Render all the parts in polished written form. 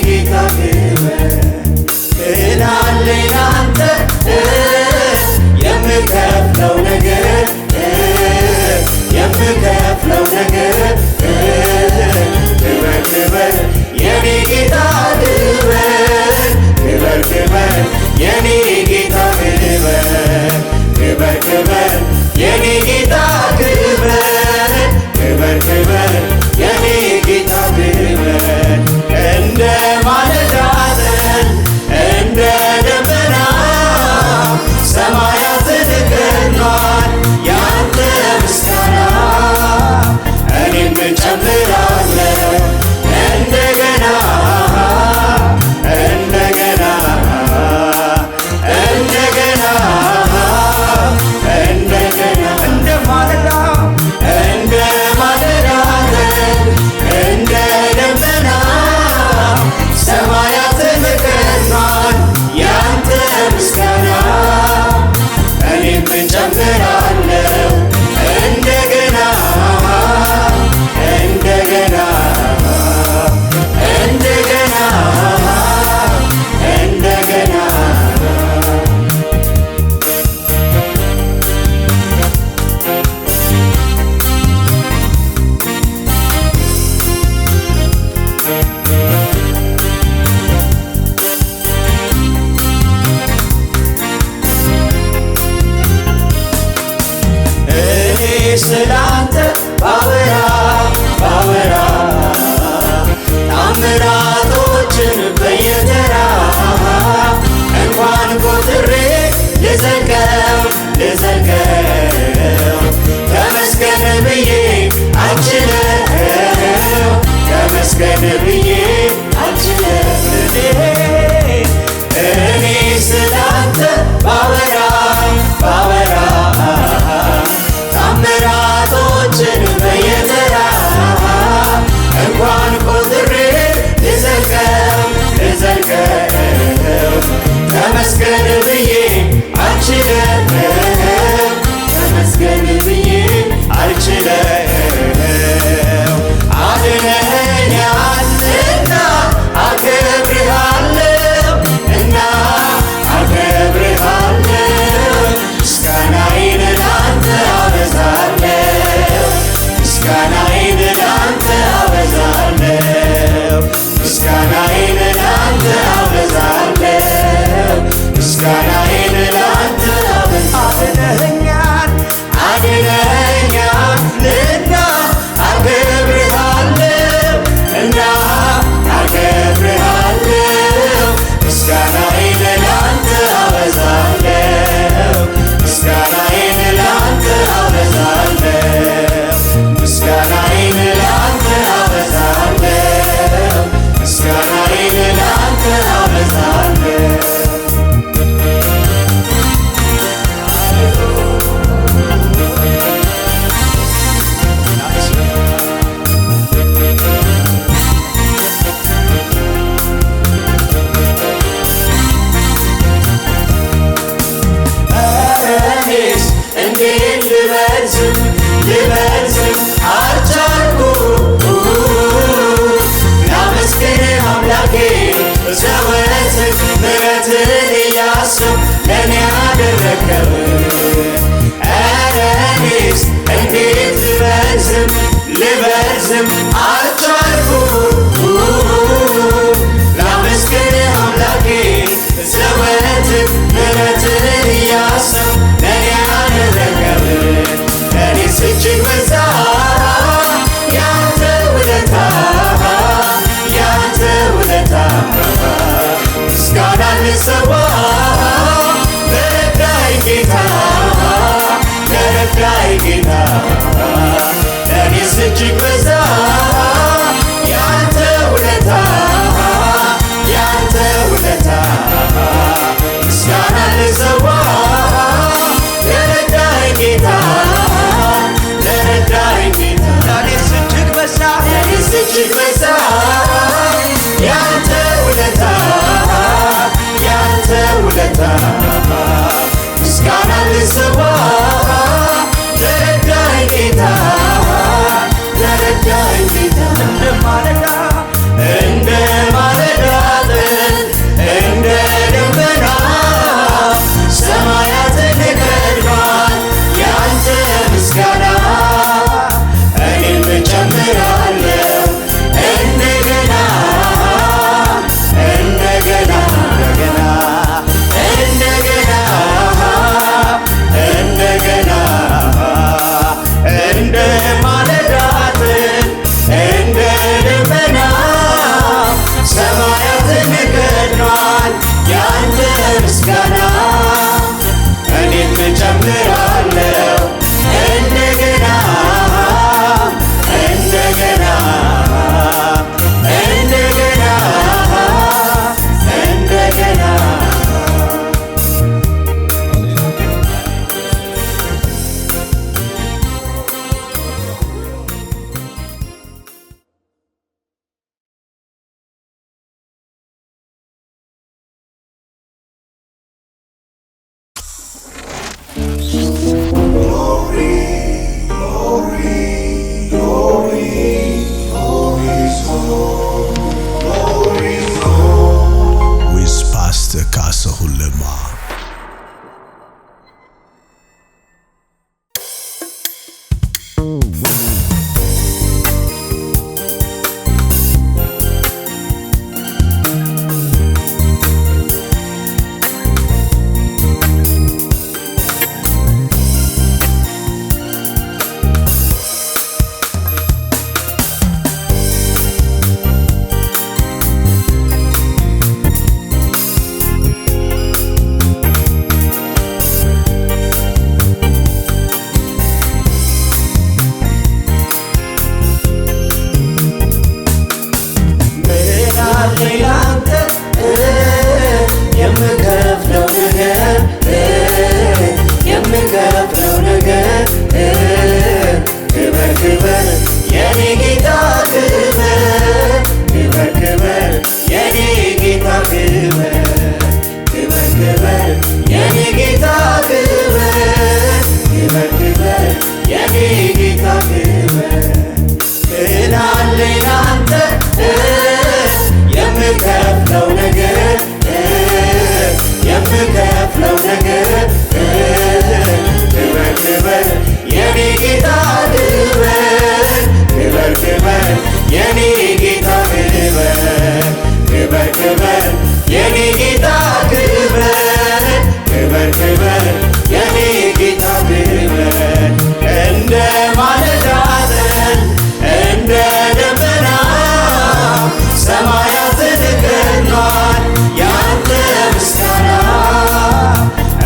ጌታ ክበር ምን አለኝ ላንተ የምከፍለው ነገር የምከፍለው ነገር ክበር ክበር የኔ ጌታ ክበር ክበር ክበር የኔ ጌታ ክበር ክበር ክበር የኔ ጌታ ክበር ክበር ክበር የኔ ጌታ ክበር እንደ ማለዳ ጠል እንደ ደመና ሰማያትን ከድኗል ያንተ ምስጋና እኔም እጨምራለሁ እንደገና እንደገና እንደገና እንደገና እንደ ማለዳ እንደ ደመና ሰማያትን ከድኗል ያንተ ምስጋና እኔም እጨምራለሁ እንደገና እንደገና እንደገና እንደገና ስላንተ ባወራ ባወራ ታምራቶችን በየተራ እንኳን ቆጥሬ ልዘልቀው ተመስገን ብዬ አልችለው ተመስገን ብዬ አልችለው እኔ ስላንተ ባወራ ባወራ ታምራቶችን በየተራ እንኳን ቆጥሬ ልዘልቀው ተመስገን ብዬ አልችለው ተመስገን ብዬ አልችለው አድነኸኛልና አከብርሃለሁ እና አከብርሃለሁ ምስጋናዬን ላንተ አበዛለሁ ምስጋናዬን ላንተ አበዛለሁ ምስጋናዬን ላንተ አበዛለሁ ምስጋናዬን ላንተ አድነኸኛል አድነኸኛልና አከብርሃለሁ እና አከብርሃለሁ ምስጋናዬን ላንተ አበዛለሁ ምስጋናዬን ላንተ አበዛለሁ ምስጋናዬን ላንተ አበዛለሁ ምስጋና አለኝ ላንተ የምከፍለው ነገር የምከፍለው ነገር ክበር ክበር የኔ ጌታ ክበር ክበር ክበር የኔ ጌታ ክበር ክበር ክበር የኔ ጌታ ክበር ክበር ክበር የኔ ጌታ ክበር ምን አለኝ ላንተ የምከፍለው ነገር የምከፍለው ነገር ክበር ክበር የኔ ጌታ ክበር ክበር ክበር የኔ ጌታ ክበር ክበር ክበር የኔ ጌታ ክበር ክበር ክበር የኔ ጌታ ክበር እንደ ማለዳ ጠል እንደ ደመና ሰማያትን ከድኗል ያንተ ምስጋና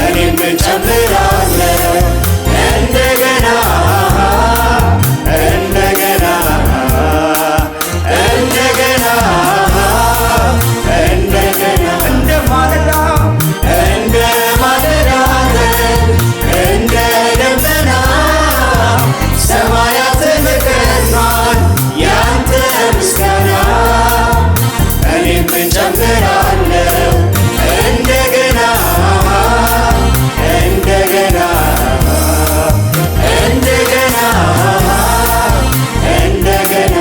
እኔም እጨምራለሁ እንደገና እንደገና እንደገና እንደገና እንደ ማለዳ እንደ ደመና ሰማያትን ከድኗል ያንተ ምስጋና እኔም እጨምራለሁ እንደገና እንደገና እንደገና እንደገና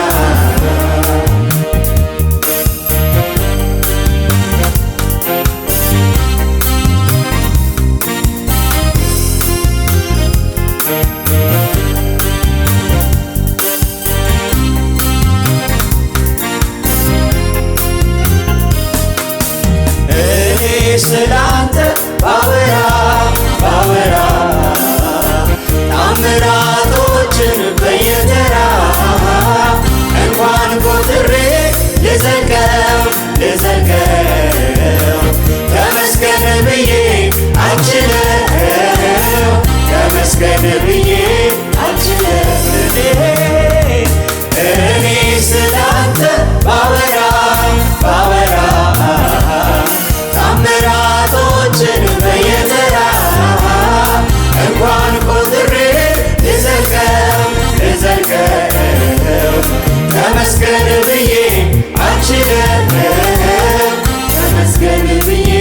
ስላንተ ባወራ ባወራ ታምራቶችን በየተራ እንኳን ቆጥሬ ልዘልቀው ልዘልቀው ተመስገን ብዬ አልችለው ተመስገን ብዬ አልችለው እኔ ስላንተ ባወራ ባወራ ታምራቶችን በየተራ እንኳን ቆጥሬ ልዘልቀው ልዘልቀው ተመስገን ብዬ አልችለው ተመስገን ብዬ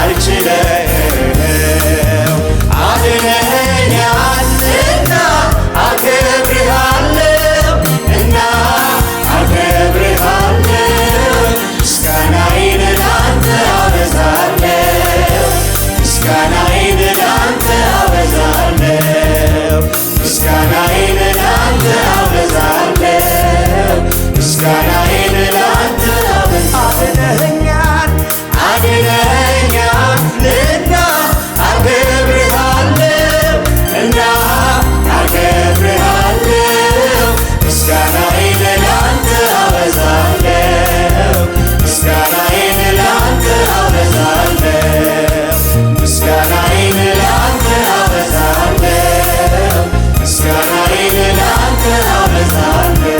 አልችለው አድነኸኛልና አከብርሃለሁ እና አከብርሃለሁ ምስጋናዬን ላንተ አበዛለሁ ምስጋናዬን ላንተ አበዛለሁ ምስጋናዬን ላንተ አበዛለሁ ምስጋናዬን ላንተ አድነኸኛል አድነኸኛልና አከብርሃለሁ እና አከብርሃለሁ ምስጋናዬን ላንተ አበዛለሁ ምስጋናዬን ላንተ አበዛለሁ ምስጋናዬን ላንተ አበዛለሁ ምስጋናዬን ላንተ አበዛለሁ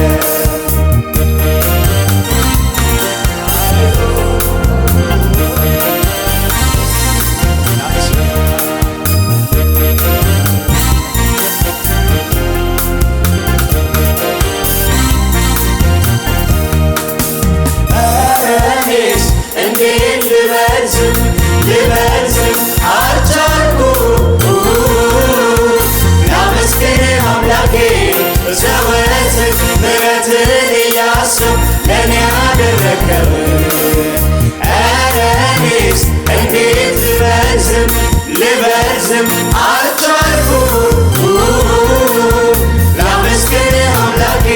እንዴት ልበልዝም ልበልዝም አልቻልኩም ላመስግንህ አምላኬ ዘወትር ምሕረትን እያሰብኩ ለእኔ ያደረግከው ኧረ እኔስ እንዴት ልበልዝም ልበልዝም አልቻልኩም ላመስግንህ አምላኬ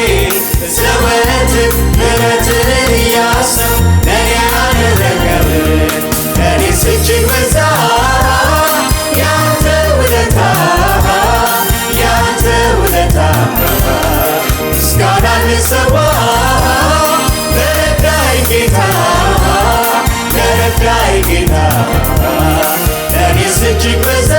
ዘወትር ምሕረትን እያሰብኩ ለእኔ ያደረግከው ለእኔስ እጅግ በዛ ያንተ ውለታ ያንተ ውለታ ምስጋና ልሰዋ ለረዳኝ ጌታ ለረዳኝ ጌታ ለእኔስ እጅግ በዛ